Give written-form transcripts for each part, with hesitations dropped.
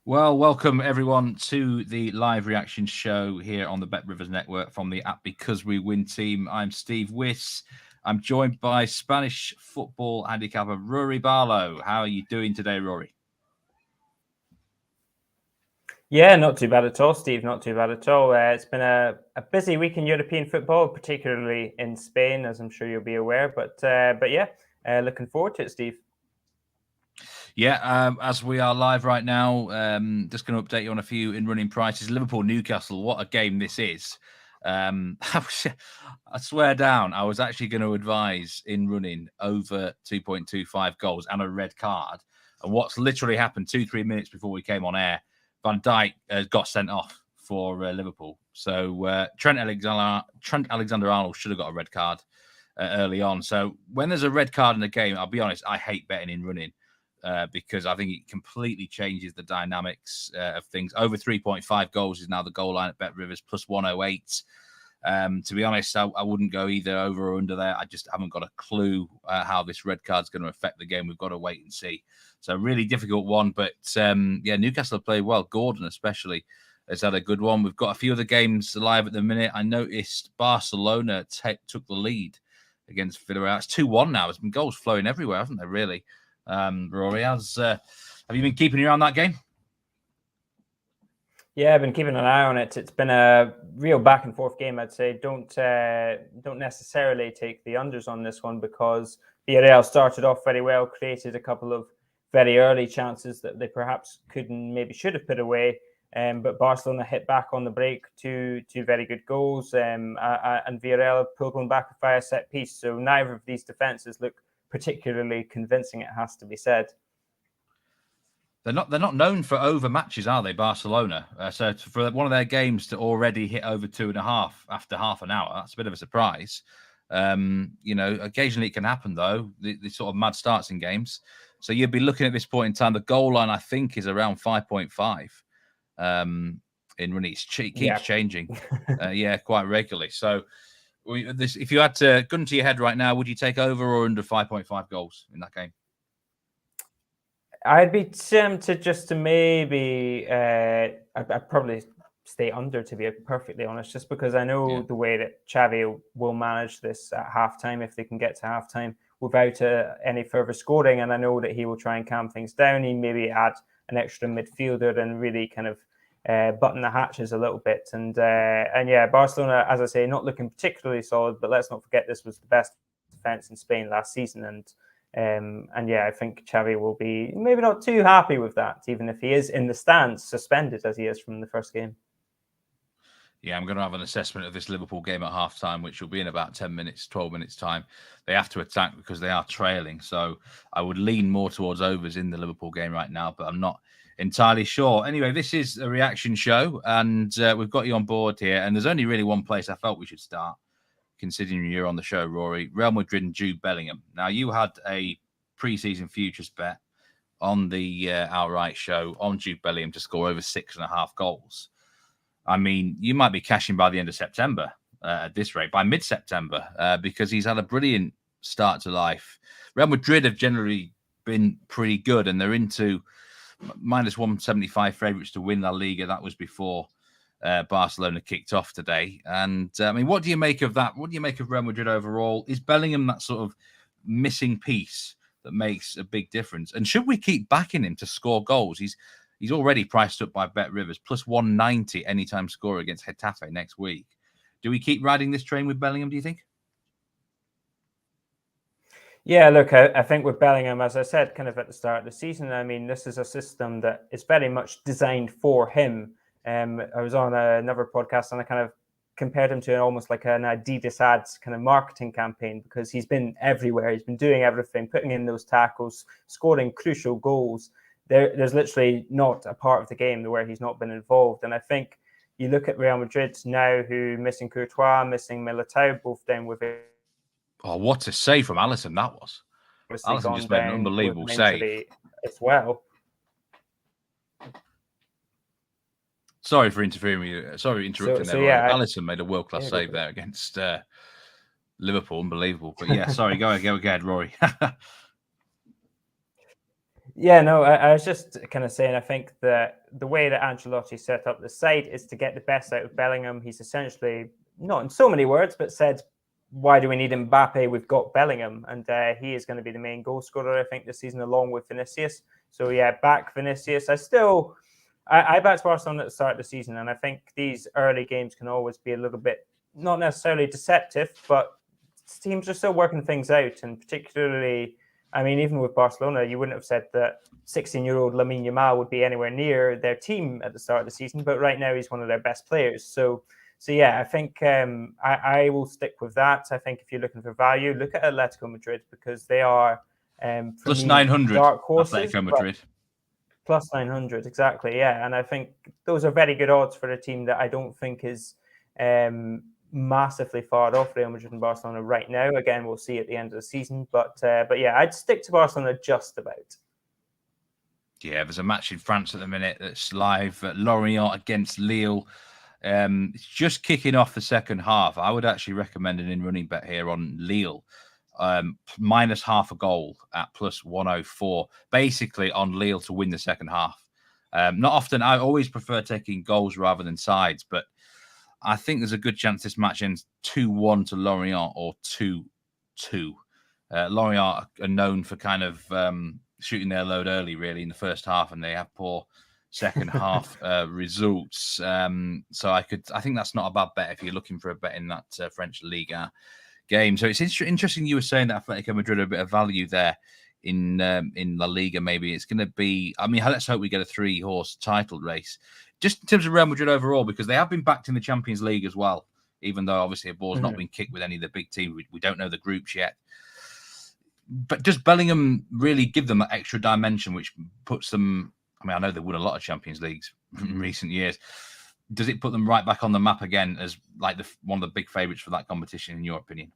Well, welcome everyone to the live reaction show here on the Bet Rivers Network from the app Because We Win team. I'm Steve Wyss. I'm joined by Spanish football handicapper Ruairidh Barlow. How are you doing today, Rory? Yeah, not too bad at all, Steve. Not too bad at all. It's been a busy week in European football, particularly in Spain, as I'm sure you'll be aware. But yeah, looking forward to it, Steve. Yeah, as we are live right now, just going to update you on a few in-running prices. Liverpool-Newcastle, what a game this is. I swear down, I was actually going to advise in-running over 2.25 goals and a red card. And what's literally happened 2-3 minutes before we came on air, Van Dijk got sent off for Liverpool. So Trent Alexander-Arnold should have got a red card early on. So when there's a red card in the game, I'll be honest, I hate betting in running. Because I think it completely changes the dynamics of things. Over 3.5 goals is now the goal line at Bet Rivers, plus 108. To be honest, I wouldn't go either over or under there. I just haven't got a clue how this red card is going to affect the game. We've got to wait and see. So really difficult one. But yeah, Newcastle have played well. Gordon especially has had a good one. We've got a few other games live at the minute. I noticed Barcelona took the lead against Villarreal. It's 2-1 now. There's been goals flowing everywhere, hasn't there, really? Rory, have you been keeping an eye on that game? Yeah, I've been keeping an eye on it. It's been a real back and forth game, I'd say. Don't necessarily take the unders on this one because Villarreal started off very well, created a couple of very early chances that they perhaps maybe should have put away. But Barcelona hit back on the break, two very good goals, and Villarreal pulled one back via set piece. So neither of these defenses look particularly convincing, it has to be said. They're not known for over matches, are they, Barcelona? So for one of their games to already hit over 2.5 after half an hour, that's a bit of a surprise. Occasionally it can happen though. The sort of mad starts in games. So you'd be looking at this point in time. The goal line, I think, is around 5.5. In running, it keeps changing. Quite regularly. So if you had to gun to your head right now, would you take over or under 5.5 goals in that game? I'd be tempted just to maybe. I'd probably stay under, to be perfectly honest, just because I know the way that Xavi will manage this at halftime, if they can get to halftime without any further scoring, and I know that he will try and calm things down. He maybe add an extra midfielder and really kind of button the hatches a little bit. And yeah, Barcelona, as I say, not looking particularly solid, but let's not forget this was the best defense in Spain last season. And yeah, I think Xavi will be maybe not too happy with that, even if he is in the stands, suspended as he is from the first game. Yeah, I'm going to have an assessment of this Liverpool game at halftime, which will be in about 10 minutes, 12 minutes time. They have to attack because they are trailing. So I would lean more towards overs in the Liverpool game right now, but I'm not entirely sure. Anyway, this is a reaction show, and we've got you on board here. And there's only really one place I felt we should start, considering you're on the show, Rory. Real Madrid and Jude Bellingham. Now, you had a pre-season futures bet on the outright show on Jude Bellingham to score over 6.5 goals. I mean, you might be cashing by the end of September at this rate, by mid-September, because he's had a brilliant start to life. Real Madrid have generally been pretty good, and they're into minus 175 favourites to win La Liga. That was before Barcelona kicked off today. And I mean, what do you make of that? What do you make of Real Madrid overall? Is Bellingham that sort of missing piece that makes a big difference? And should we keep backing him to score goals? He's already priced up by Bet Rivers, plus 190 anytime score against Getafe next week. Do we keep riding this train with Bellingham, do you think? Yeah, look, I think with Bellingham, as I said, kind of at the start of the season, I mean, this is a system that is very much designed for him. I was on another podcast and I kind of compared him to almost like an Adidas ads kind of marketing campaign, because he's been everywhere. He's been doing everything, putting in those tackles, scoring crucial goals. There's literally not a part of the game where he's not been involved. And I think you look at Real Madrid now, who missing Courtois, missing Militao, both down with it. Oh, what a save from Alisson that was. Alisson just made an unbelievable save. As well. Sorry for interfering with you. Sorry, interrupting there. Yeah, Alisson made a world-class save there against Liverpool. Unbelievable. But yeah, sorry, go ahead, Rory. Yeah, no, I was just kind of saying, I think that the way that Ancelotti set up the side is to get the best out of Bellingham. He's essentially, not in so many words, but said, why do we need Mbappe? We've got Bellingham. And he is going to be the main goal scorer, I think, this season, along with Vinicius. So, yeah, back Vinicius. I backed Barcelona at the start of the season, and I think these early games can always be a little bit, not necessarily deceptive, but teams are still working things out. And particularly, I mean, even with Barcelona, you wouldn't have said that 16-year-old Lamine Yamal would be anywhere near their team at the start of the season, but right now he's one of their best players. So yeah, I think I will stick with that. I think if you're looking for value, look at Atletico Madrid, because they are plus 900 dark horses. Atletico Madrid. Plus 900, exactly, yeah. And I think those are very good odds for a team that I don't think is massively far off Real Madrid and Barcelona right now. Again, we'll see at the end of the season. But yeah, I'd stick to Barcelona just about. Yeah, there's a match in France at the minute that's live. Lorient against Lille. It's just kicking off the second half. I would actually recommend an in-running bet here on Lille. Minus half a goal at plus 104. Basically on Lille to win the second half. Not often. I always prefer taking goals rather than sides, but I think there's a good chance this match ends 2-1 to Lorient or 2-2. Lorient are known for kind of shooting their load early, really, in the first half, and they have poor second half results. So I think that's not a bad bet if you're looking for a bet in that French Liga game. So it's interesting you were saying that Atletico Madrid are a bit of value there in La Liga. Maybe it's going to be, I mean, let's hope we get a 3-horse title race. Just in terms of Real Madrid overall, because they have been backed in the Champions League as well, even though obviously a ball's not been kicked with any of the big teams. We don't know the groups yet. But does Bellingham really give them that extra dimension, which puts them, I mean, I know they won a lot of Champions Leagues in recent years. Does it put them right back on the map again as like one of the big favourites for that competition, in your opinion?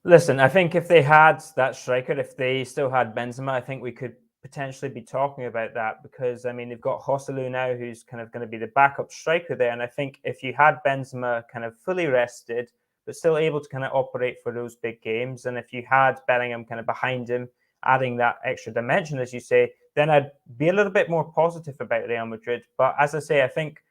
Listen, I think if they had that striker, if they still had Benzema, I think we could potentially be talking about that, because I mean they've got Joselu now, who's kind of going to be the backup striker there, and I think if you had Benzema kind of fully rested but still able to kind of operate for those big games, and if you had Bellingham kind of behind him adding that extra dimension, as you say, then I'd be a little bit more positive about Real Madrid. But as I say, I think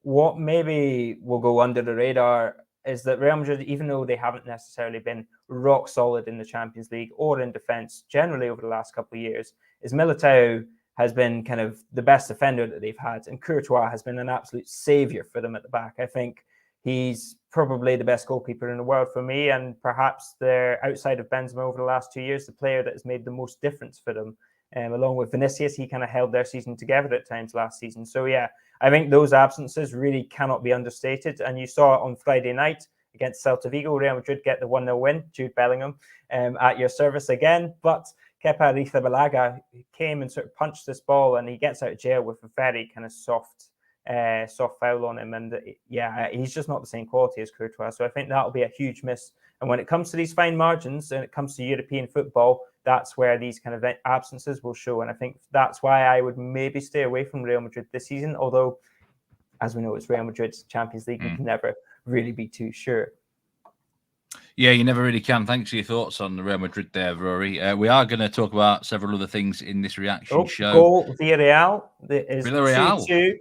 what maybe will go under the radar is that Real Madrid, even though they haven't necessarily been rock solid in the Champions League or in defence generally over the last couple of years, is Militao has been kind of the best defender that they've had, and Courtois has been an absolute saviour for them at the back. I think he's probably the best goalkeeper in the world for me, and perhaps they're, outside of Benzema over the last 2 years, the player that has made the most difference for them. Along with Vinicius, he kind of held their season together at times last season. So yeah, I think those absences really cannot be understated. And you saw it on Friday night against Celta Vigo. Real Madrid get the 1-0 win. Jude Bellingham at your service again. But Kepa Arrizabalaga came and sort of punched this ball, and he gets out of jail with a very kind of soft foul on him. And yeah, he's just not the same quality as Courtois. So I think that'll be a huge miss. And when it comes to these fine margins and it comes to European football, that's where these kind of absences will show. And I think that's why I would maybe stay away from Real Madrid this season. Although, as we know, it's Real Madrid's Champions League. You can never really be too sure. Yeah, you never really can. Thanks for your thoughts on the Real Madrid there, Rory. We are going to talk about several other things in this reaction show. Goal Villarreal. There is Villarreal. 2-2.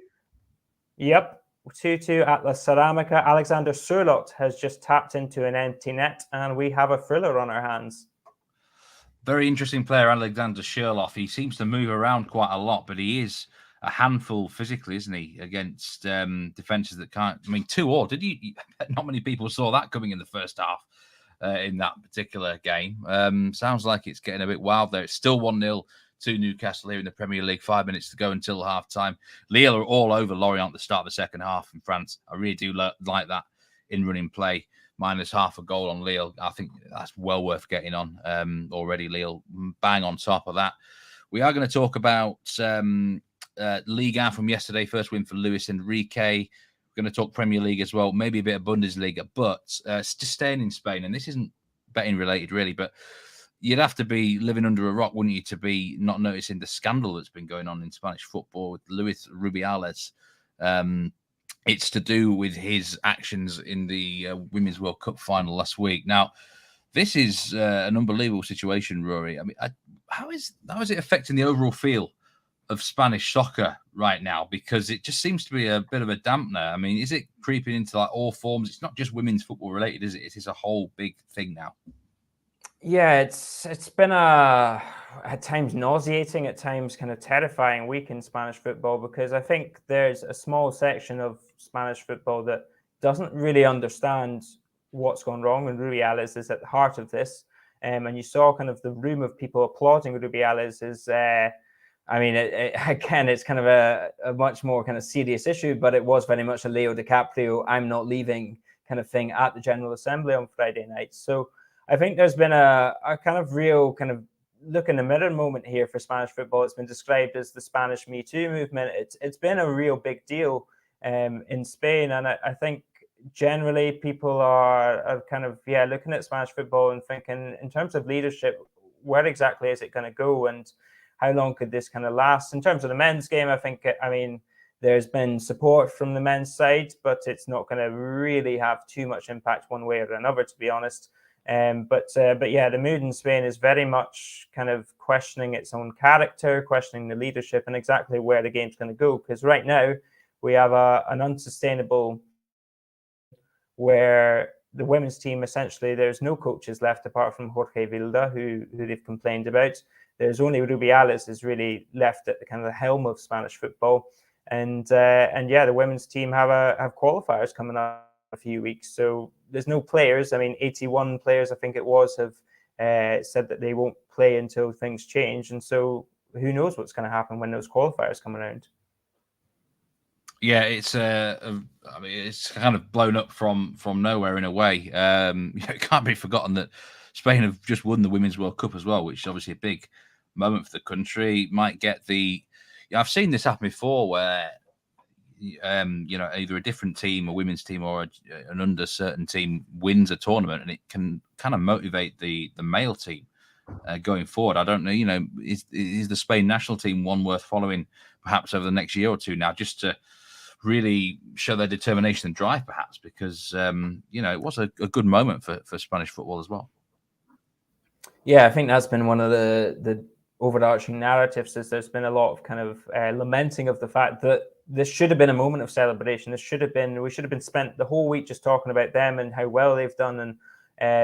Yep. 2-2 at La Ceramica. Alexander Sørloth has just tapped into an empty net, and we have a thriller on our hands. Very interesting player, Alexander Sørloth. He seems to move around quite a lot, but he is a handful physically, isn't he, against defenses that can't. I mean, 2-2. Did you? Not many people saw that coming in the first half in that particular game. Sounds like it's getting a bit wild there. It's still 1-0 to Newcastle here in the Premier League. 5 minutes to go until half time. Lille are all over Lorient at the start of the second half in France. I really do like that in running play. Minus half a goal on Lille. I think that's well worth getting on already. Lille bang on top of that. We are going to talk about Liga from yesterday. First win for Luis Enrique. We're going to talk Premier League as well. Maybe a bit of Bundesliga, but just staying in Spain. And this isn't betting related really, but you'd have to be living under a rock, wouldn't you, to be not noticing the scandal that's been going on in Spanish football with Luis Rubiales. It's to do with his actions in the Women's World Cup final last week. Now, this is an unbelievable situation, Rory. I mean, how is it affecting the overall feel of Spanish soccer right now? Because it just seems to be a bit of a dampener. I mean, is it creeping into like all forms? It's not just women's football related, is it? It is a whole big thing now. Yeah, it's been at times nauseating, at times kind of terrifying week in Spanish football, because I think there's a small section of Spanish football that doesn't really understand what's gone wrong, and Rubiales is at the heart of this. And you saw kind of the room of people applauding Rubiales is, I mean, again, it's kind of a much more kind of serious issue, but it was very much a Leo DiCaprio, I'm not leaving kind of thing at the General Assembly on Friday night. So I think there's been a kind of real kind of look in the mirror moment here for Spanish football. It's been described as the Spanish Me Too movement. It's been a real big deal in Spain. And I think generally people are kind of, looking at Spanish football and thinking in terms of leadership, where exactly is it going to go? And how long could this kind of last? In terms of the men's game, I mean, there's been support from the men's side, but it's not going to really have too much impact one way or another, to be honest. But the mood in Spain is very much kind of questioning its own character, questioning the leadership, and exactly where the game's going to go. Because right now we have an unsustainable where the women's team, essentially, there's no coaches left apart from Jorge Vilda, who they've complained about. There's only Rubiales is really left at the kind of the helm of Spanish football, and the women's team have qualifiers coming up in a few weeks. So there's no players. I mean, 81 players, I think it was, have said that they won't play until things change, and so who knows what's going to happen when those qualifiers come around. Yeah, it's I mean, it's kind of blown up from nowhere in a way. It can't be forgotten that Spain have just won the Women's World Cup as well, which is obviously a big moment for the country. Might get I've seen this happen before where either a different team, a women's team, or an under certain team wins a tournament, and it can kind of motivate the male team going forward. I don't know, is the Spain national team one worth following perhaps over the next year or two now, just to really show their determination and drive, perhaps, because it was a good moment for Spanish football as well. Yeah, I think that's been one of the overarching narratives, is there's been a lot of kind of lamenting of the fact that this should have been a moment of celebration. We should have been spent the whole week just talking about them and how well they've done and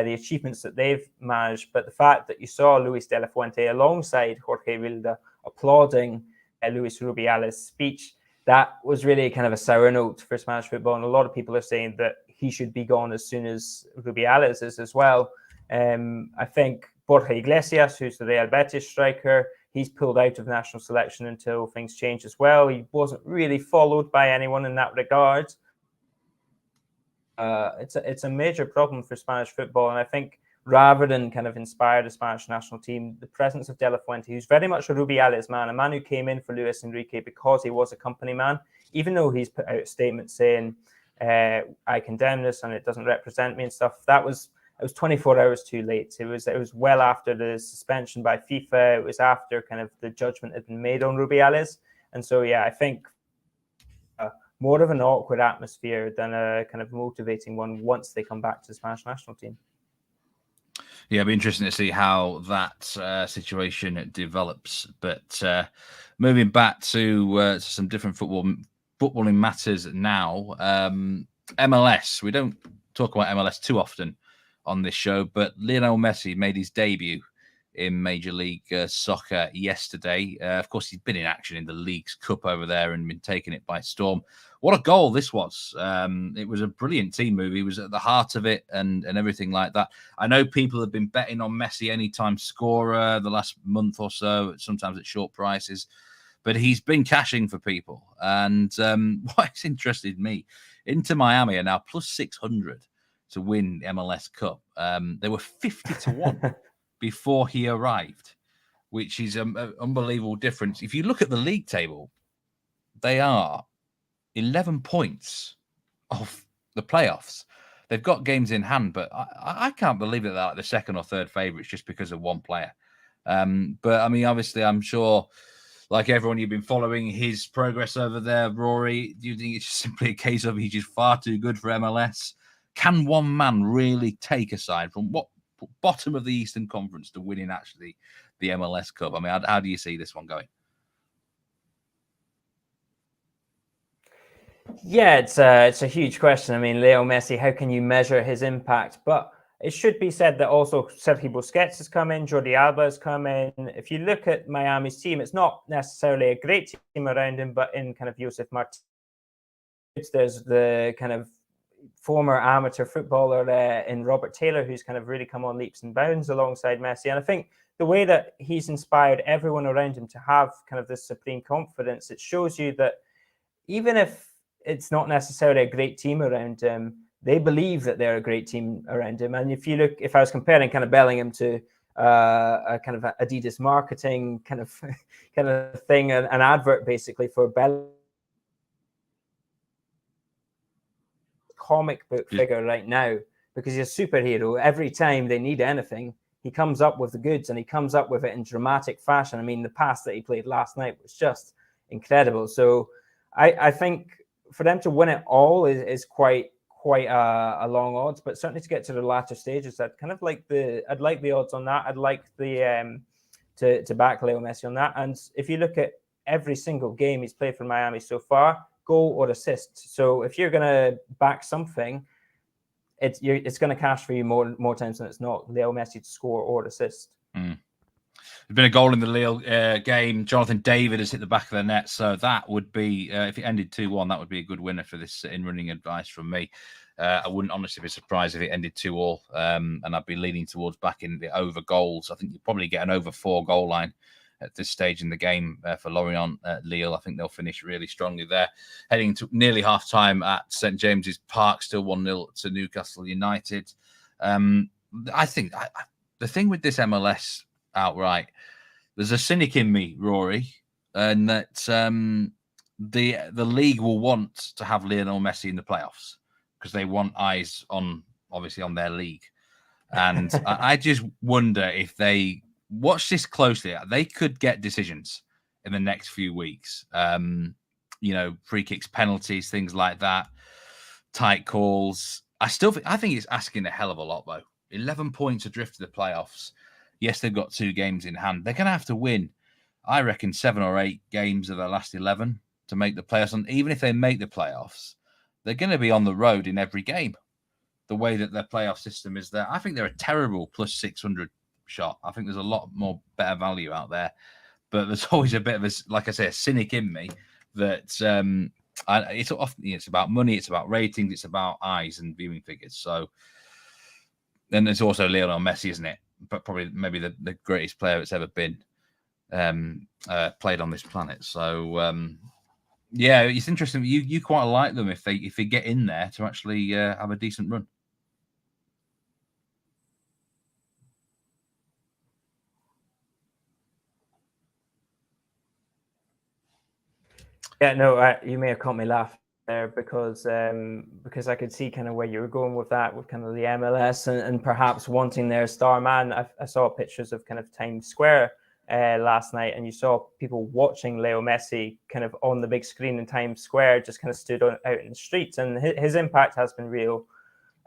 the achievements that they've managed. But the fact that you saw Luis de la Fuente alongside Jorge Vilda applauding Luis Rubiales' speech, that was really kind of a sour note for Spanish football. And a lot of people are saying that he should be gone as soon as Rubiales is as well. I think Borja Iglesias, who's the Real Betis striker, he's pulled out of national selection until things change as well. He wasn't really followed by anyone in that regard. It's a major problem for Spanish football. And I think rather than kind of inspire the Spanish national team, the presence of De La Fuente, who's very much a Rubiales man, a man who came in for Luis Enrique because he was a company man, even though he's put out a statement saying, I condemn this and it doesn't represent me and stuff. It was 24 hours too late. It was well after the suspension by FIFA. It was after kind of the judgment had been made on Rubiales. And so, I think more of an awkward atmosphere than a kind of motivating one once they come back to the Spanish national team. Yeah, it'll be interesting to see how that situation develops. But moving back to some different footballing matters now. MLS, we don't talk about MLS too often on this show, but Lionel Messi made his debut in Major League Soccer yesterday. Of course, he's been in action in the League's Cup over there and been taking it by storm. What a goal this was. It was a brilliant team move. He was at the heart of it and everything like that. I know people have been betting on Messi anytime scorer the last month or so, sometimes at short prices, but he's been cashing for people. And what's interested me, Inter Miami are now plus 600 to win MLS Cup. They were 50-1 before he arrived, which is an unbelievable difference. If you look at the league table, they are 11 points off the playoffs. They've got games in hand, but I can't believe that they're like the second or third favourites just because of one player. But I mean, obviously, I'm sure, like everyone, you've been following his progress over there, Rory. Do you think it's just simply a case of he's just far too good for MLS? Can one man really take a side from what bottom of the Eastern Conference to winning actually the MLS Cup. I mean, how do you see this one going? Yeah, it's a huge question. I mean, Leo Messi, how can you measure his impact? But it should be said that also Sergio Busquets has come in, Jordi Alba has come in. If you look at Miami's team, it's not necessarily a great team around him, but in kind of Josef Martinez, there's the kind of former amateur footballer in Robert Taylor, who's kind of really come on leaps and bounds alongside Messi. And I think the way that he's inspired everyone around him to have kind of this supreme confidence, it shows you that even if it's not necessarily a great team around him, they believe that they're a great team around him. And if you look, if I was comparing kind of Bellingham to a kind of Adidas marketing kind of thing, an advert basically for Bellingham, comic book figure right now, because he's a superhero. Every time they need anything, he comes up with the goods, and he comes up with it in dramatic fashion. I mean, the pass that he played last night was just incredible. So I think for them to win it all is quite a long odds, but certainly to get to the latter stages, I'd like the odds on that. I'd like the to back Leo Messi on that. And if you look at every single game he's played for Miami so far, goal or assist. So if you're going to back something, it's going to cash for you more times than it's not. Leo Messi to score or assist. There's been a goal in the Lille game. Jonathan David has hit the back of the net. So that would be, if it ended 2-1, that would be a good winner for this in-running advice from me. I wouldn't honestly be surprised if it ended 2-2. And I'd be leaning towards backing the over goals. I think you'll probably get an over 4 goal line at this stage in the game for Lorient at Lille. I think they'll finish really strongly there. Heading to nearly half-time at St. James's Park, still 1-0 to Newcastle United. I think the thing with this MLS outright, there's a cynic in me, Rory, and that the league will want to have Lionel Messi in the playoffs because they want eyes on their league. And I just wonder if they watch this closely, they could get decisions in the next few weeks. Free kicks, penalties, things like that, tight calls. I think it's asking a hell of a lot, though. 11 points adrift to the playoffs. Yes, they've got 2 games in hand. They're going to have to win, I reckon, 7 or 8 games of their last 11 to make the playoffs. And even if they make the playoffs, they're going to be on the road in every game. The way that their playoff system is there, I think they're a terrible plus 600 shot. I think there's a lot more better value out there. But there's always a bit of a cynic in me that it's about money, it's about ratings, it's about eyes and viewing figures. So then there's also Lionel Messi, isn't it? But probably maybe the greatest player that's ever been played on this planet. So it's interesting. You quite like them if they get in there to actually have a decent run. Yeah, no, you may have caught me laughing there because I could see kind of where you were going with that, with kind of the MLS and perhaps wanting their star man. I saw pictures of kind of Times Square last night, and you saw people watching Leo Messi kind of on the big screen in Times Square, just kind of stood out in the streets, and his impact has been real,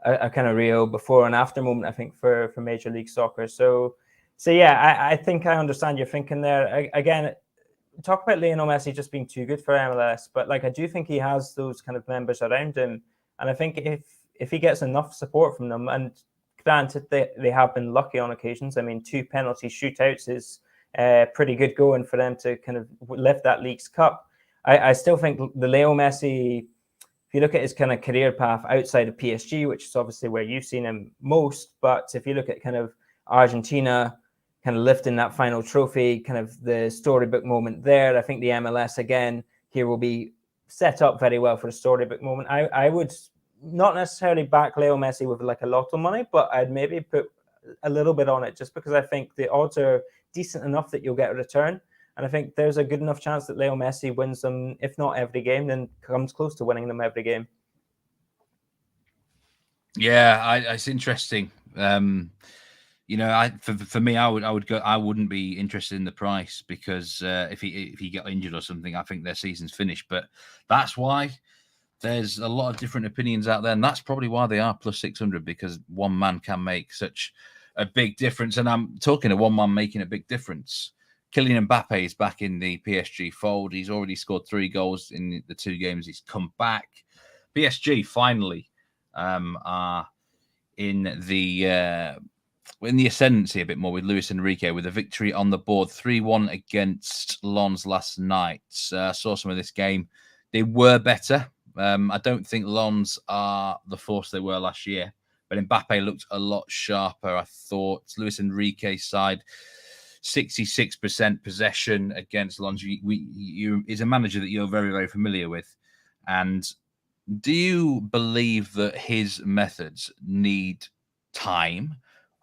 a kind of real before and after moment, I think, for Major League Soccer. So yeah, I think I understand your thinking there. Again, talk about Lionel Messi just being too good for MLS, but I do think he has those kind of members around him, and I think if he gets enough support from them, and granted they have been lucky on occasions. I mean, 2 penalty shootouts is pretty good going for them to kind of lift that League's Cup. I still think the Leo Messi, if you look at his kind of career path outside of PSG, which is obviously where you've seen him most, but if you look at kind of Argentina, kind of lifting that final trophy, kind of the storybook moment there. I think the MLS, again, here will be set up very well for a storybook moment. I would not necessarily back Leo Messi with a lot of money, but I'd maybe put a little bit on it just because I think the odds are decent enough that you'll get a return. And I think there's a good enough chance that Leo Messi wins them, if not every game, then comes close to winning them every game. Yeah, it's interesting. For me, I would go. I wouldn't be interested in the price because if he got injured or something, I think their season's finished. But that's why there's a lot of different opinions out there, and that's probably why they are plus 600, because one man can make such a big difference. And I'm talking to one man making a big difference. Kylian Mbappe is back in the PSG fold. He's already scored 3 goals in the 2 games he's come back. PSG finally are in the ascendancy a bit more with Luis Enrique, with a victory on the board, 3-1 against Lens last night. Saw some of this game. They were better. I don't think Lens are the force they were last year, but Mbappe looked a lot sharper, I thought. Luis Enrique's side, 66% possession against Lens. He's a manager that you're very, very familiar with. And do you believe that his methods need time,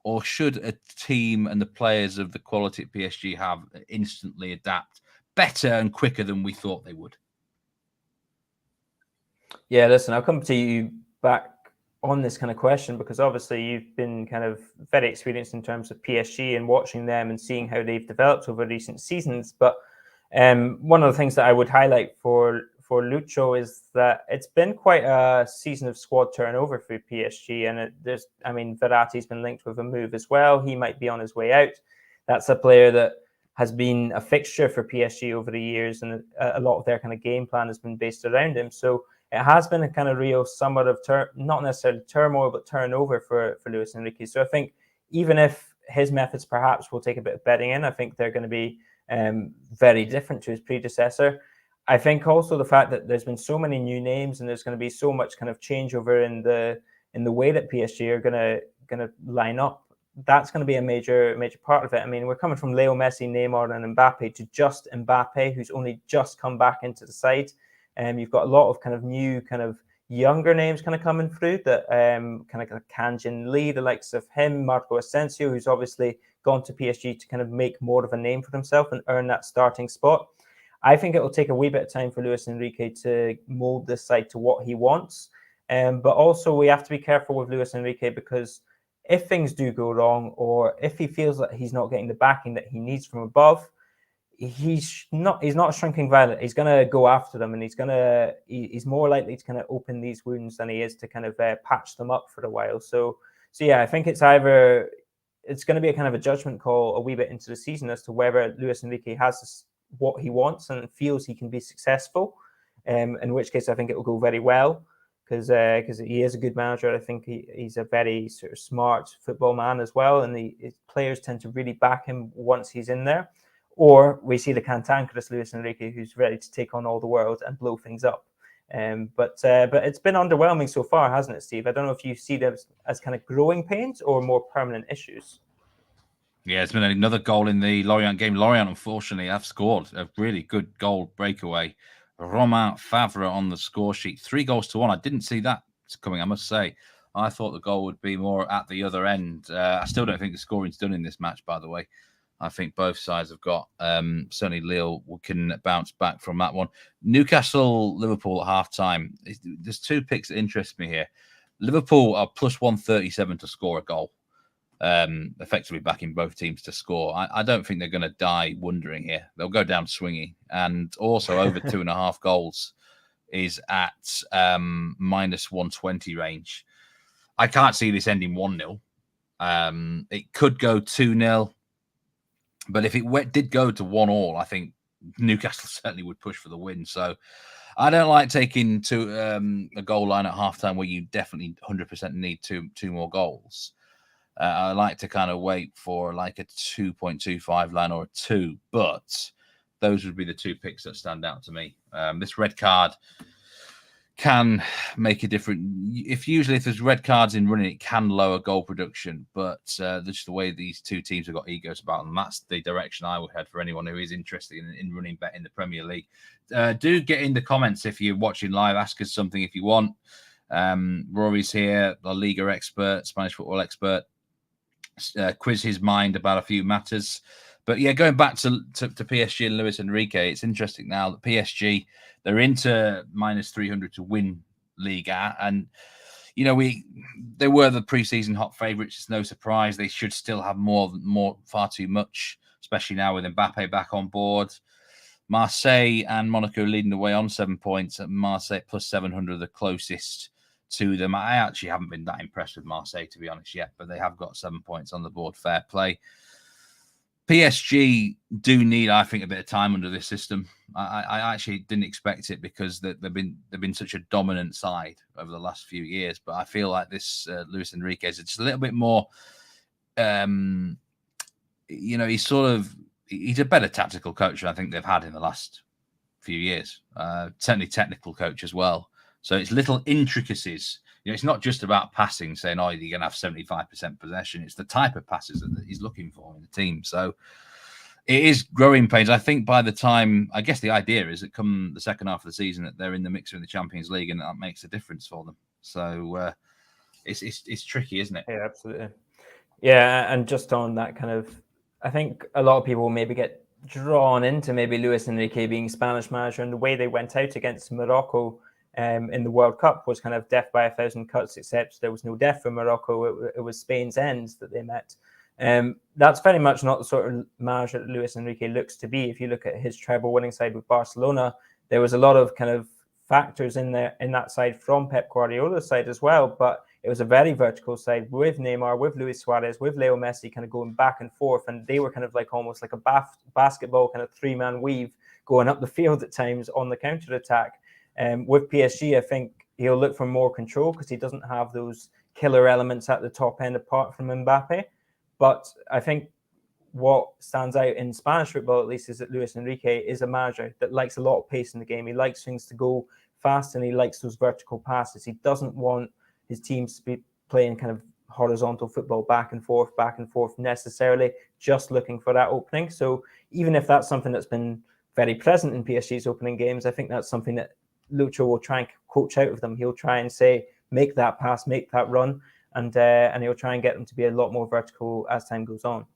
or should a team and the players of the quality at PSG have instantly adapt better and quicker than we thought they would? Yeah, listen, I'll come to you back on this kind of question, because obviously you've been kind of very experienced in terms of PSG and watching them and seeing how they've developed over recent seasons. But one of the things that I would highlight for Lucho is that it's been quite a season of squad turnover for PSG, and Verratti's been linked with a move as well. He might be on his way out. That's a player that has been a fixture for PSG over the years, and a lot of their kind of game plan has been based around him. So it has been a kind of real somewhat of not necessarily turmoil, but turnover for Luis Enrique. So I think even if his methods perhaps will take a bit of bedding in, I think they're going to be very different to his predecessor. I think also the fact that there's been so many new names and there's going to be so much kind of changeover in the way that PSG are going to line up, that's going to be a major part of it. I mean, we're coming from Leo Messi, Neymar, and Mbappe to just Mbappe, who's only just come back into the side. You've got a lot of kind of new, kind of younger names kind of coming through that kind of Kanjin Lee, the likes of him, Marco Asensio, who's obviously gone to PSG to kind of make more of a name for himself and earn that starting spot. I think it will take a wee bit of time for Luis Enrique to mold this side to what he wants. But also we have to be careful with Luis Enrique, because if things do go wrong, or if he feels that he's not getting the backing that he needs from above, he's not a shrinking violet. He's going to go after them, and he's more likely to kind of open these wounds than he is to kind of patch them up for a while. So yeah, I think it's going to be a kind of a judgment call a wee bit into the season as to whether Luis Enrique has what he wants and feels he can be successful, in which case I think it will go very well, because he is a good manager. I think he's a very sort of smart football man as well, and his players tend to really back him once he's in there. Or we see the cantankerous Luis Enrique, who's ready to take on all the world and blow things up. But it's been underwhelming so far, hasn't it, Steve? I don't know if you see them as kind of growing pains or more permanent issues. Yeah, it's been another goal in the Lorient game. Lorient, unfortunately, have scored a really good goal breakaway. Romain Favre on the score sheet, 3-1. I didn't see that coming, I must say. I thought the goal would be more at the other end. I still don't think the scoring's done in this match, by the way. I think both sides have got, certainly Lille can bounce back from that one. Newcastle-Liverpool at halftime. There's 2 picks that interest me here. Liverpool are plus 137 to score a goal. Effectively backing both teams to score. I don't think they're going to die wondering here. They'll go down swinging. And also over 2.5 goals is at minus 120 range. I can't see this ending 1-0. It could go 2-0. But if it did go to 1-1, I think Newcastle certainly would push for the win. So I don't like taking a goal line at halftime where you definitely 100% need two more goals. I like to kind of wait for like a 2.25 line or a 2, but those would be the 2 picks that stand out to me. This red card can make a difference. If there's red cards in running, it can lower goal production, but just the way these 2 teams have got egos about them, that's the direction I would head for anyone who is interested in running bet in the Premier League. Do get in the comments if you're watching live. Ask us something if you want. Rory's here, the Liga expert, Spanish football expert. Quiz his mind about a few matters. But yeah, going back to PSG and Luis Enrique, it's interesting now that PSG, they're into minus 300 to win Liga. And, you know, they were the preseason hot favourites. It's no surprise. They should still have far too much, especially now with Mbappe back on board. Marseille and Monaco leading the way on 7 points. At Marseille plus 700, the closest to them. I actually haven't been that impressed with Marseille, to be honest, yet, but they have got 7 points on the board. Fair play. PSG do need, I think, a bit of time under this system. I actually didn't expect it because they've been such a dominant side over the last few years. But I feel like this Luis Enrique is just a little bit more. He's a better tactical coach than I think they've had in the last few years. Certainly technical coach as well. So it's little intricacies. It's not just about passing, saying, you're going to have 75% possession. It's the type of passes that he's looking for in the team. So it is growing pains. I think by the time, I guess the idea is that come the second half of the season, that they're in the mixer in the Champions League, and that makes a difference for them. So it's tricky, isn't it? Yeah, absolutely. Yeah, and just on that kind of, I think a lot of people maybe get drawn into maybe Luis Enrique being Spanish manager, and the way they went out against Morocco in the World Cup was kind of death by a thousand cuts, except there was no death for Morocco. It was Spain's ends that they met. That's very much not the sort of manager that Luis Enrique looks to be. If you look at his treble winning side with Barcelona, there was a lot of kind of factors in that side from Pep Guardiola's side as well, but it was a very vertical side with Neymar, with Luis Suarez, with Leo Messi kind of going back and forth, and they were kind of like almost like a basketball kind of three-man weave going up the field at times on the counter-attack. With PSG, I think he'll look for more control because he doesn't have those killer elements at the top end apart from Mbappe. But I think what stands out in Spanish football, at least, is that Luis Enrique is a manager that likes a lot of pace in the game. He likes things to go fast, and he likes those vertical passes. He doesn't want his teams to be playing kind of horizontal football back and forth necessarily, just looking for that opening. So even if that's something that's been very present in PSG's opening games, I think that's something that Lucho will try and coach out of them. He'll try and say, make that pass, make that run, and he'll try and get them to be a lot more vertical as time goes on.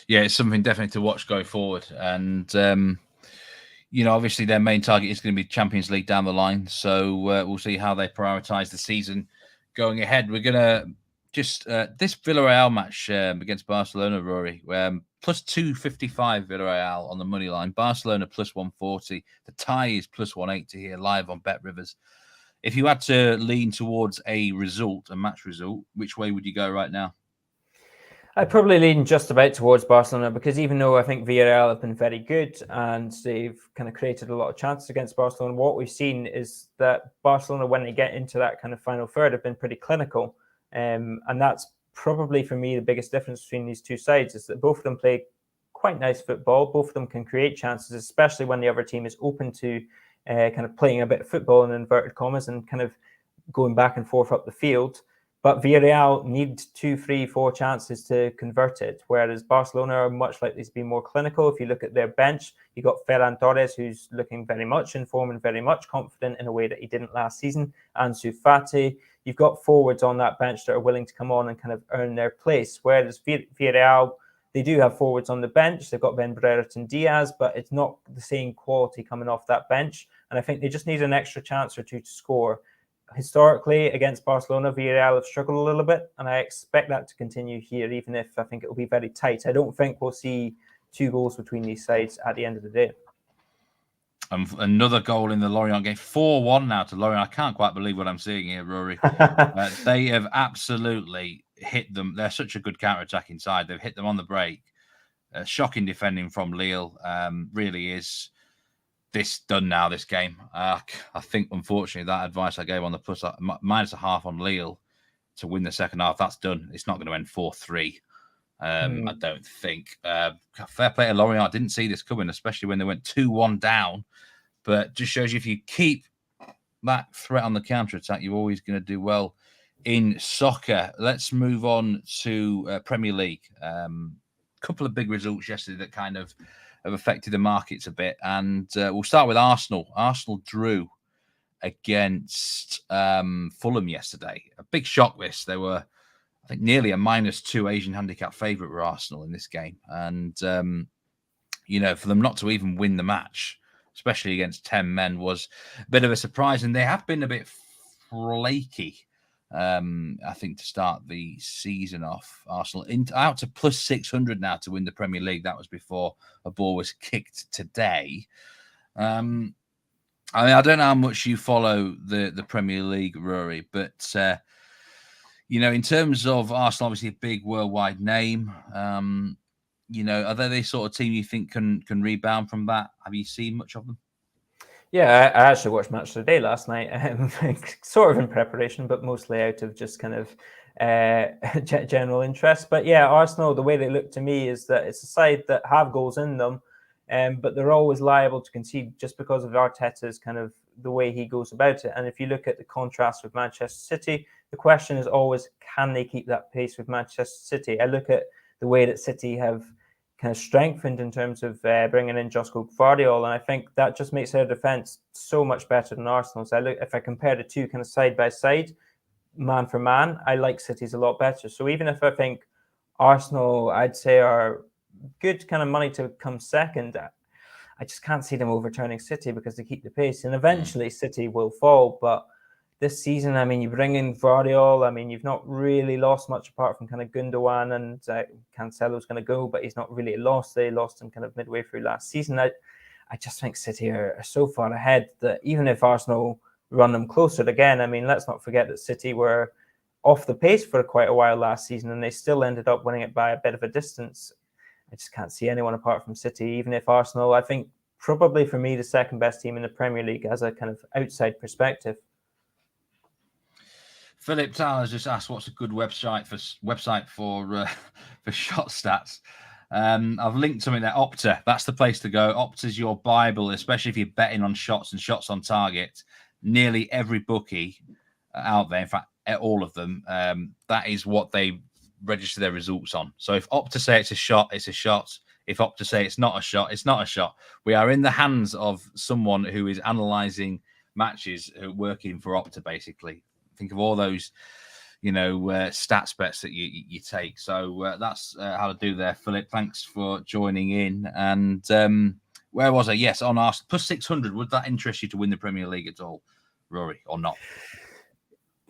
Yeah, it's something definitely to watch going forward. And, obviously their main target is going to be Champions League down the line. So we'll see how they prioritise the season going ahead. We're going to just, this Villarreal match against Barcelona, Rory, plus 255 Villarreal on the money line. Barcelona plus 140. The tie is plus 180 here live on Bet Rivers. If you had to lean towards a match result, which way would you go right now? I'd probably lean just about towards Barcelona, because even though I think Villarreal have been very good and they've kind of created a lot of chances against Barcelona, what we've seen is that Barcelona, when they get into that kind of final third, have been pretty clinical. And that's probably, for me, the biggest difference between these two sides, is that both of them play quite nice football. Both of them can create chances, especially when the other team is open to kind of playing a bit of football in inverted commas and kind of going back and forth up the field. But Villarreal need 2, 3, 4 chances to convert it, whereas Barcelona are much likely to be more clinical. If you look at their bench, you got Ferran Torres, who's looking very much in form and very much confident in a way that he didn't last season. Ansu Fati. You've got forwards on that bench that are willing to come on and kind of earn their place, whereas Villarreal, they do have forwards on the bench. They've got Ben Brereton and Diaz, but it's not the same quality coming off that bench. And I think they just need an extra chance or two to score. Historically, against Barcelona, Villarreal have struggled a little bit, and I expect that to continue here, even if I think it will be very tight. I don't think we'll see 2 goals between these sides at the end of the day. Another goal in the Lorient game, 4-1 now to Lorient. I can't quite believe what I'm seeing here, Rory. They have absolutely hit them. They're such a good counter-attacking side. They've hit them on the break. Shocking defending from Lille. Really is this done now, this game. I think, unfortunately, that advice I gave on the plus minus a half on Lille to win the second half, that's done. It's not going to end 4-3. I don't think. Fair play to Lorient. I didn't see this coming, especially when they went 2-1 down. But just shows you, if you keep that threat on the counter-attack, you're always going to do well in soccer. Let's move on to Premier League. Couple of big results yesterday that kind of have affected the markets a bit. And we'll start with Arsenal. Arsenal drew against Fulham yesterday. A big shock this. They were, I think, nearly a -2 Asian handicap favourite for Arsenal in this game. And, for them not to even win the match, especially against 10 men, was a bit of a surprise. And they have been a bit flaky, I think, to start the season off. Arsenal out to plus 600 now to win the Premier League. That was before a ball was kicked today. I mean, I don't know how much you follow the Premier League, Rory, but in terms of Arsenal, obviously a big worldwide name. Are they the sort of team you think can rebound from that? Have you seen much of them? Yeah, I actually watched Match of the Day last night, sort of in preparation, but mostly out of just kind of general interest. But yeah, Arsenal, the way they look to me is that it's a side that have goals in them, but they're always liable to concede just because of Arteta's kind of the way he goes about it. And if you look at the contrast with Manchester City, the question is always, can they keep that pace with Manchester City? I look at the way that City have kind of strengthened in terms of bringing in Josko Gvardiol, and I think that just makes their defence so much better than Arsenal's. If I compare the two kind of side by side, man for man, I like City's a lot better. So even if I think Arsenal, I'd say, are good kind of money to come second, I just can't see them overturning City because they keep the pace, and eventually City will fall. But this season, I mean, you bring in Guardiola. I mean, you've not really lost much apart from kind of Gundogan, and Cancelo's going to go, but he's not really lost. They lost him kind of midway through last season. I just think City are so far ahead that even if Arsenal run them closer again, I mean, let's not forget that City were off the pace for quite a while last season, and they still ended up winning it by a bit of a distance. I just can't see anyone apart from City, even if Arsenal, I think, probably for me, the second best team in the Premier League as a kind of outside perspective. Philip Tyler's just asked, "What's a good website for shot stats?" I've linked something there. Opta, that's the place to go. Opta's your Bible, especially if you're betting on shots and shots on target. Nearly every bookie out there, in fact, all of them, that is what they register their results on. So if Opta say it's a shot, it's a shot. If Opta say it's not a shot, it's not a shot. We are in the hands of someone who is analysing matches, working for Opta, basically. Think of all those, stats bets that you take. So that's how to do there, Philip. Thanks for joining in. And where was I? Yes, on Arsenal plus 600. Would that interest you to win the Premier League at all, Rory, or not?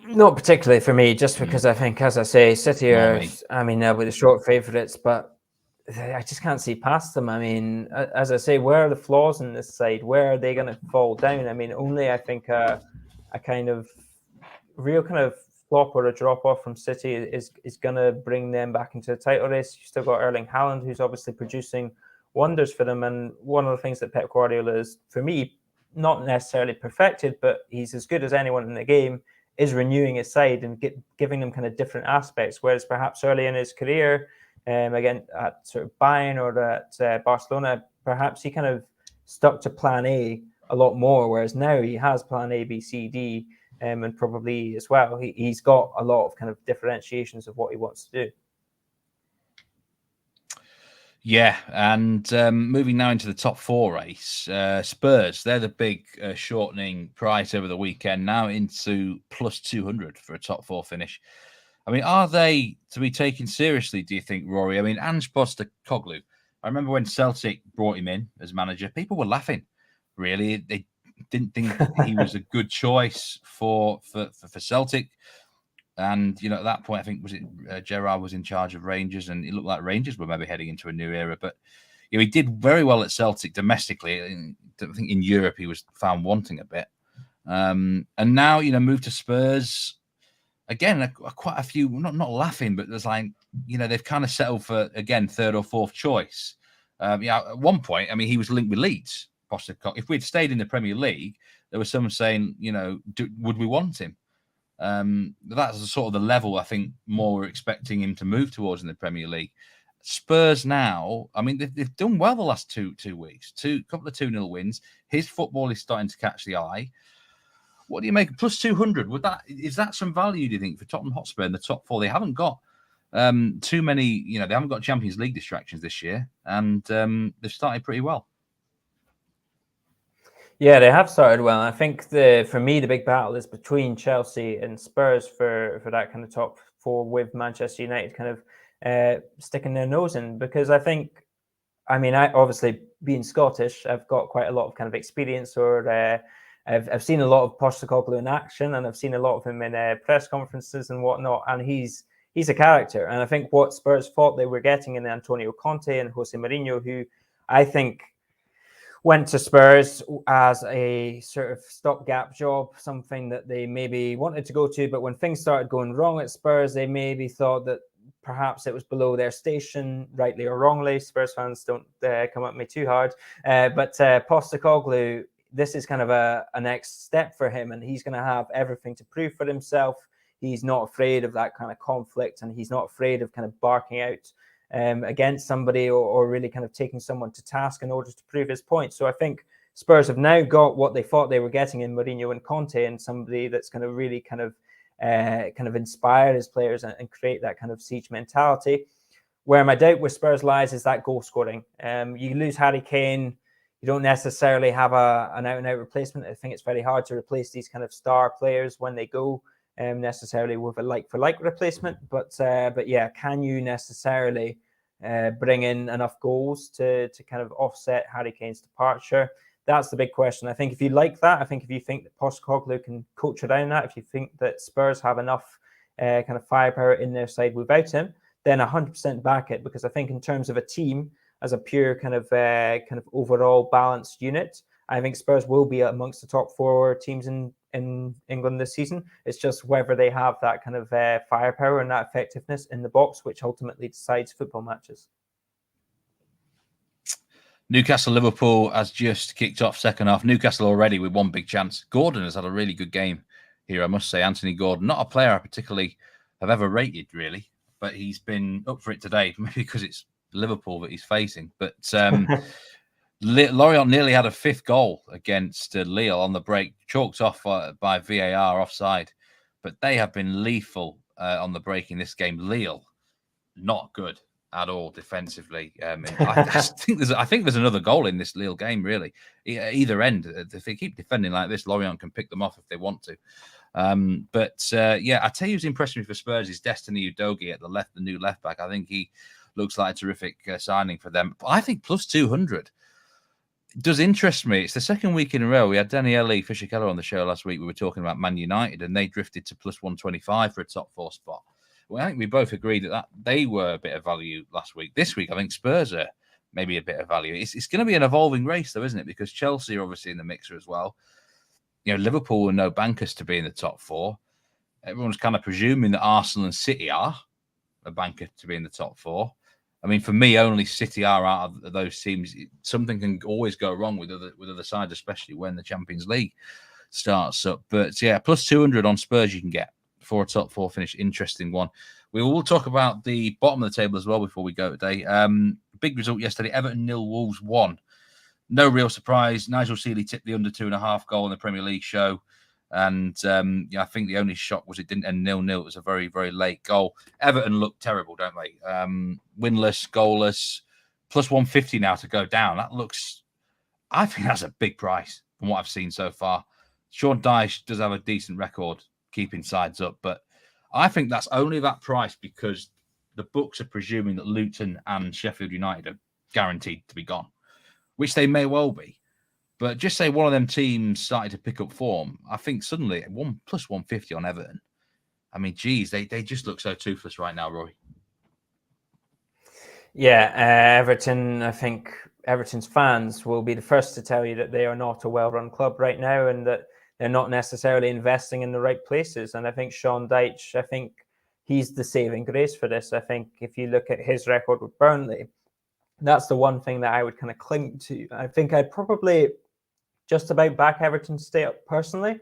Not particularly for me, just because I think, as I say, City are, with the short favourites, but I just can't see past them. I mean, as I say, where are the flaws in this side? Where are they going to fall down? I mean, only I think a kind of real kind of flop or a drop off from City is going to bring them back into the title race. You've still got Erling Haaland, who's obviously producing wonders for them. And one of the things that Pep Guardiola is, for me, not necessarily perfected, but he's as good as anyone in the game, is renewing his side and giving them kind of different aspects. Whereas perhaps early in his career, again, at sort of Bayern or at Barcelona, perhaps he kind of stuck to plan A a lot more, whereas now he has plan A, B, C, D, and probably as well. He's got a lot of kind of differentiations of what he wants to do. Yeah, and moving now into the top four race, Spurs, they're the big shortening price over the weekend, now into plus 200 for a top four finish. I mean, are they to be taken seriously, do you think, Rory? I mean, Ange Postecoglou, I remember when Celtic brought him in as manager, people were laughing, really. They didn't think he was a good choice for Celtic. And, at that point, I think, was it Gerrard was in charge of Rangers, and it looked like Rangers were maybe heading into a new era. But he did very well at Celtic domestically. I think in Europe he was found wanting a bit. And now, moved to Spurs. Again, quite a few, not laughing, but there's like, they've kind of settled for, again, third or fourth choice. At one point, I mean, he was linked with Leeds. If we'd stayed in the Premier League, there was someone saying, would we want him? That's sort of the level I think more we're expecting him to move towards in the Premier League. Spurs now, I mean, they've done well the last two weeks. Couple of 2-0 wins. His football is starting to catch the eye. What do you make? Plus 200. Is that some value, do you think, for Tottenham Hotspur in the top four? They haven't got too many, they haven't got Champions League distractions this year, and they've started pretty well. Yeah, they have started well. I think for me, the big battle is between Chelsea and Spurs for that kind of top four, with Manchester United kind of sticking their nose in, because I think, I obviously being Scottish, I've got quite a lot of kind of experience, or I've seen a lot of Postecoglou in action, and I've seen a lot of him in press conferences and whatnot, and he's a character. And I think what Spurs thought they were getting in Antonio Conte and Jose Mourinho, who I think went to Spurs as a sort of stopgap job, something that they maybe wanted to go to, but when things started going wrong at Spurs, they maybe thought that perhaps it was below their station, rightly or wrongly. Spurs fans don't come at me too hard. But Postecoglou, this is kind of a next step for him, and he's going to have everything to prove for himself. He's not afraid of that kind of conflict, and he's not afraid of kind of barking out against somebody or really kind of taking someone to task in order to prove his point. So I think Spurs have now got what they thought they were getting in Mourinho and Conte, and somebody that's going to really kind of inspire his players and create that kind of siege mentality. Where my doubt with Spurs lies is that goal scoring. You lose Harry Kane, you don't necessarily have an out-and-out replacement. I think it's very hard to replace these kind of star players when they go necessarily with a like-for-like replacement. But yeah, can you necessarily bring in enough goals to kind of offset Harry Kane's departure? That's the big question. I think if you like that, I think if you think that Postecoglou can coach around that, if you think that Spurs have enough kind of firepower in their side without him, then 100% back it. Because I think in terms of a team, as a pure kind of overall balanced unit, I think Spurs will be amongst the top 4 teams in England this season. It's just whether they have that kind of firepower and that effectiveness in the box, which ultimately decides football matches. Newcastle-Liverpool has just kicked off second half. Newcastle already with one big chance. Gordon has had a really good game here, I must say. Anthony Gordon, not a player I particularly have ever rated, really, but he's been up for it today, maybe because it's Liverpool that he's facing. But Lorient nearly had a 5th goal against Lille on the break, chalked off by VAR offside. But they have been lethal on the break in this game. Lille, not good at all defensively. I think there's another goal in this Lille game, really. Either end, if they keep defending like this, Lorient can pick them off if they want to. Yeah, I tell you who's impressed me for Spurs is Destiny Udogie at the left, the new left back. I think he looks like a terrific signing for them. But I think plus 200 does interest me. It's the second week in a row. We had Daniele Fischer-Keller on the show last week. We were talking about Man United, and they drifted to plus 125 for a top 4 spot. Well, I think we both agreed that they were a bit of value last week. This week, I think Spurs are maybe a bit of value. It's going to be an evolving race, though, isn't it? Because Chelsea are obviously in the mixer as well. Liverpool were no bankers to be in the top 4. Everyone's kind of presuming that Arsenal and City are a banker to be in the top 4. I mean, for me, only City are out of those teams. Something can always go wrong with other sides, especially when the Champions League starts up. But yeah, plus 200 on Spurs you can get for a top 4 finish. Interesting one. We will talk about the bottom of the table as well before we go today. Big result yesterday. Everton 0, Wolves 1. No real surprise. Nigel Seeley tipped the under 2.5 goal in the Premier League show. And I think the only shock was it didn't end 0-0. It was a very, very late goal. Everton look terrible, don't they? Winless, goalless, plus 150 now to go down. I think that's a big price from what I've seen so far. Sean Dyche does have a decent record keeping sides up, but I think that's only that price because the books are presuming that Luton and Sheffield United are guaranteed to be gone, which they may well be. But just say one of them teams started to pick up form, I think suddenly plus 150 on Everton. I mean, geez, they just look so toothless right now, Roy. Yeah, Everton, I think Everton's fans will be the first to tell you that they are not a well-run club right now and that they're not necessarily investing in the right places. And I think Sean Dyche, I think he's the saving grace for this. I think if you look at his record with Burnley, that's the one thing that I would kind of cling to. I think I'd probably just about back Everton to stay up personally.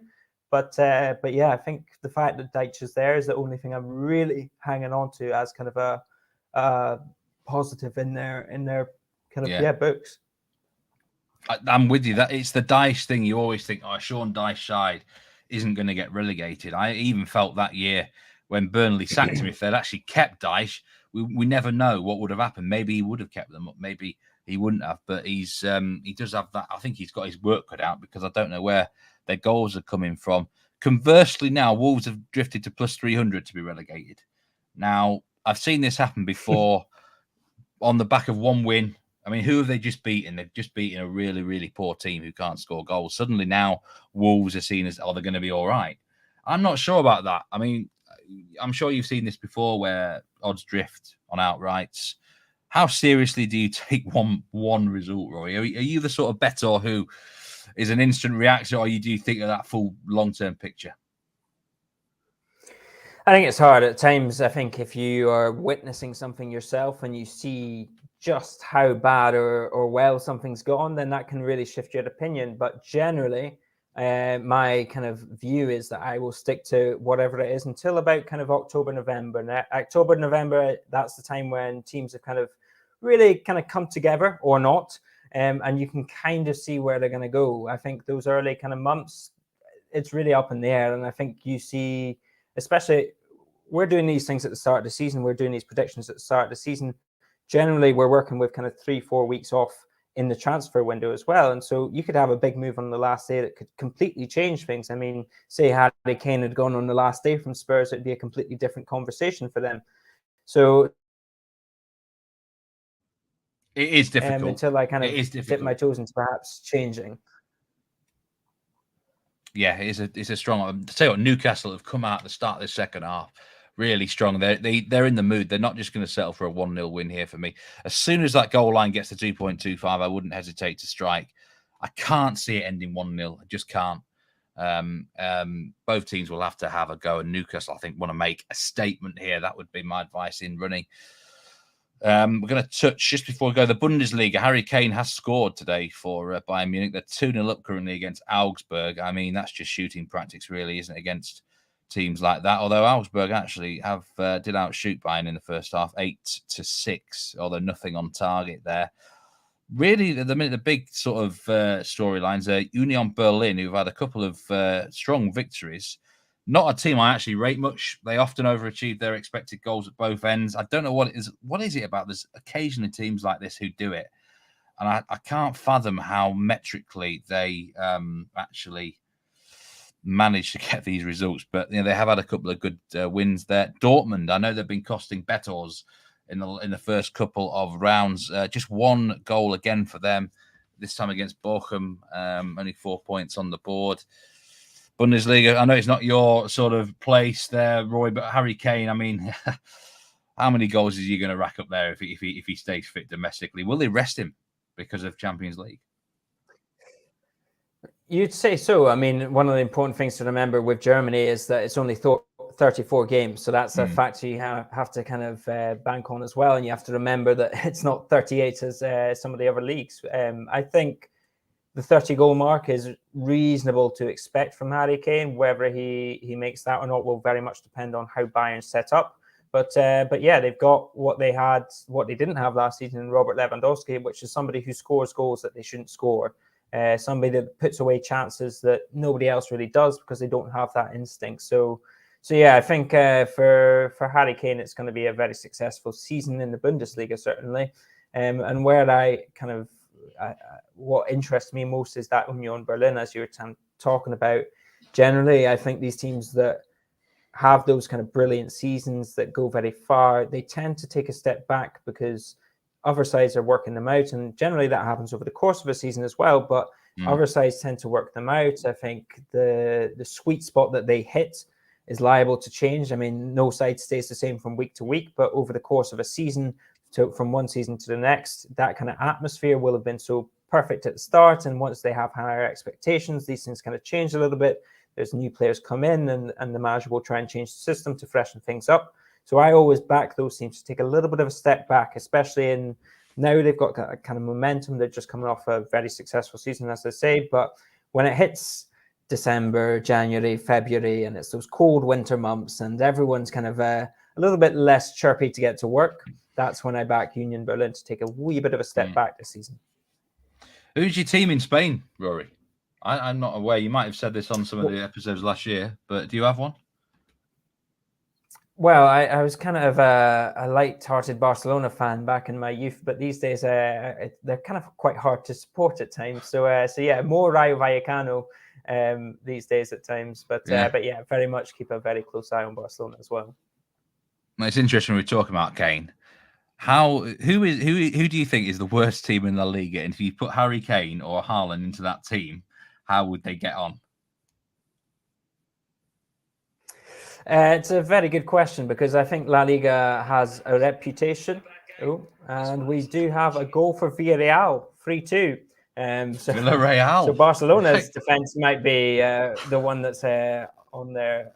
But yeah, I think the fact that Dyche is there is the only thing I'm really hanging on to as kind of a positive in their kind of books. I'm with you. That it's the Dyche thing. You always think, Sean Dyche side isn't going to get relegated. I even felt that year when Burnley sacked him, if they'd actually kept Dyche, we never know what would have happened. Maybe he would have kept them up. Maybe he wouldn't have. But he does have that. I think he's got his work cut out because I don't know where their goals are coming from. Conversely, now Wolves have drifted to plus 300 to be relegated. Now I've seen this happen before on the back of one win. I mean, who have they just beaten? They've just beaten a really, really poor team who can't score goals. Suddenly now Wolves are seen as, they're going to be all right. I'm not sure about that. I mean, I'm sure you've seen this before where odds drift on outrights. how seriously do you take one result, Roy? Are you the sort of bettor who is an instant reaction, or do you think of that full long-term picture? I think it's hard at times. I think if you are witnessing something yourself and you see just how bad or well something's gone, then that can really shift your opinion. But generally, my kind of view is that I will stick to whatever it is until about kind of October, November. Now, October, November, that's the time when teams have kind of really kind of come together or not. And you can kind of see where they're going to go. I think those early kind of months, it's really up in the air. And I think you see, especially, we're doing these things at the start of the season. We're doing these predictions at the start of the season. Generally, we're working with kind of 3-4 weeks off in the transfer window as well. And so you could have a big move on the last day that could completely change things. I mean, say Harry Kane had gone on the last day from Spurs, it'd be a completely different conversation for them. So it is difficult. Until I kind of dip my toes into perhaps changing. Yeah, it's a strong. I'll tell you what, Newcastle have come out at the start of the second half really strong. They're in the mood. They're not just going to settle for a 1-0 win here for me. As soon as that goal line gets to 2.25, I wouldn't hesitate to strike. I can't see it ending 1-0. I just can't. Both teams will have to have a go, and Newcastle, I think, want to make a statement here. That would be my advice in running. We're going to touch, just before we go, the Bundesliga. Harry Kane has scored today for Bayern Munich. They're 2-0 up currently against Augsburg. I mean, that's just shooting practice, really, isn't it, against teams like that? Although Augsburg actually did outshoot Bayern in the first half, 8-6, although nothing on target there. Really, at the minute, the big sort of storylines are Union Berlin, who've had a couple of strong victories. Not a team I actually rate much. They often overachieve their expected goals at both ends. I don't know what it is. What is it about? There's occasionally teams like this who do it. And I can't fathom how metrically they actually manage to get these results. But they have had a couple of good wins there. Dortmund, I know they've been costing bettors in the first couple of rounds. Just one goal again for them, this time against Bochum. Only 4 points on the board. Bundesliga, I know it's not your sort of place there, Roy, but Harry Kane, I mean, how many goals is he going to rack up there if he stays fit domestically? Will they rest him because of Champions League? You'd say so. I mean, one of the important things to remember with Germany is that it's only 34 games. So that's a factor you have to kind of bank on as well. And you have to remember that it's not 38 as some of the other leagues. I think the 30-goal mark is reasonable to expect from Harry Kane. Whether he makes that or not will very much depend on how Bayern set up. But yeah, they've got what they didn't have last season in Robert Lewandowski, which is somebody who scores goals that they shouldn't score. Somebody that puts away chances that nobody else really does because they don't have that instinct. So yeah, I think for Harry Kane, it's going to be a very successful season in the Bundesliga, certainly. And where I kind of what interests me most is that Union Berlin, as you were talking about. Generally, I think these teams that have those kind of brilliant seasons that go very far, they tend to take a step back because other sides are working them out. And generally that happens over the course of a season as well, but other sides tend to work them out. I think the sweet spot that they hit is liable to change. I mean, no side stays the same from week to week, but over the course of a season, from one season to the next, that kind of atmosphere will have been so perfect at the start. And once they have higher expectations, these things kind of change a little bit. There's new players come in and the manager will try and change the system to freshen things up. So I always back those teams to take a little bit of a step back, especially in now they've got a kind of momentum. They're just coming off a very successful season, as I say. But when it hits December, January, February, and it's those cold winter months and everyone's kind of a little bit less chirpy to get to work, that's when I back Union Berlin to take a wee bit of a step back this season. Who's your team in Spain, Rory? I'm not aware. You might have said this on some of the episodes last year, but do you have one? Well, I was kind of a light-hearted Barcelona fan back in my youth, but these days they're kind of quite hard to support at times. So yeah, more Rayo Vallecano these days at times. But yeah, very much keep a very close eye on Barcelona as well. It's interesting we're talking about Kane. Who do you think is the worst team in La Liga? And if you put Harry Kane or Haaland into that team, how would they get on? It's a very good question because I think La Liga has a reputation Oh, and we do have a goal for Villarreal, 3-2. So Villarreal. So Barcelona's defense might be the one that's on their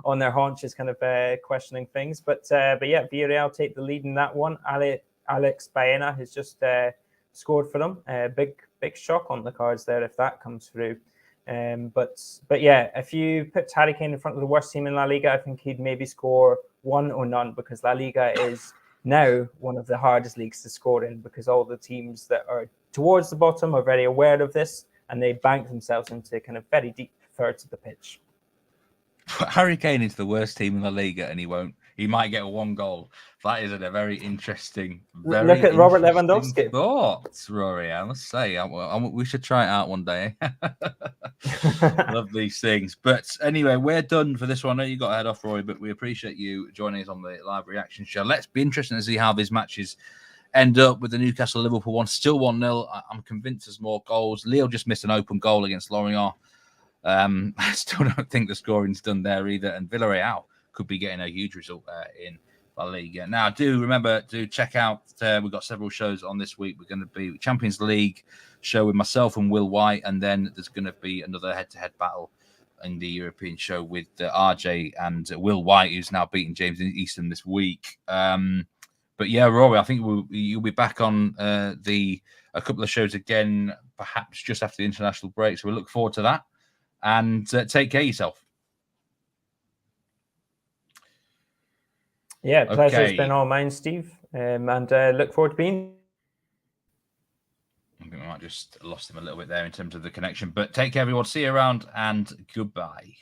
on their haunches, kind of questioning things. But yeah, Villarreal take the lead in that one. Alex Baena has just scored for them. Big shock on the cards there if that comes through. But yeah, if you put Harry Kane in front of the worst team in La Liga, I think he'd maybe score one or none, because La Liga is now one of the hardest leagues to score in, because all the teams that are towards the bottom are very aware of this, and they bank themselves into kind of very deep thirds of the pitch. Harry Kane is the worst team in the Liga, and he might get one goal. That is a very interesting, look at Robert Lewandowski. Thoughts, Rory. I must say, we should try it out one day. Love these things. But anyway, we're done for this one. I know you got to head off, Rory, but we appreciate you joining us on the live reaction show. Let's be interesting to see how these matches end up with the Newcastle-Liverpool one. Still 1-0. I'm convinced there's more goals. Leo just missed an open goal against Lorient. I still don't think the scoring's done there either. And Villarreal could be getting a huge result in La Liga. Now, do remember to check out, we've got several shows on this week. We're going to be Champions League show with myself and Will White, and then there's going to be another head-to-head battle in the European show with RJ and Will White, who's now beating James Easton this week. But yeah, Rory, I think you'll be back on a couple of shows again, perhaps just after the international break. So we look forward to that. And take care of yourself. Yeah, pleasure's been all mine, Steve. And look forward to being. I think we might just lost him a little bit there in terms of the connection. But take care, everyone. See you around, and goodbye.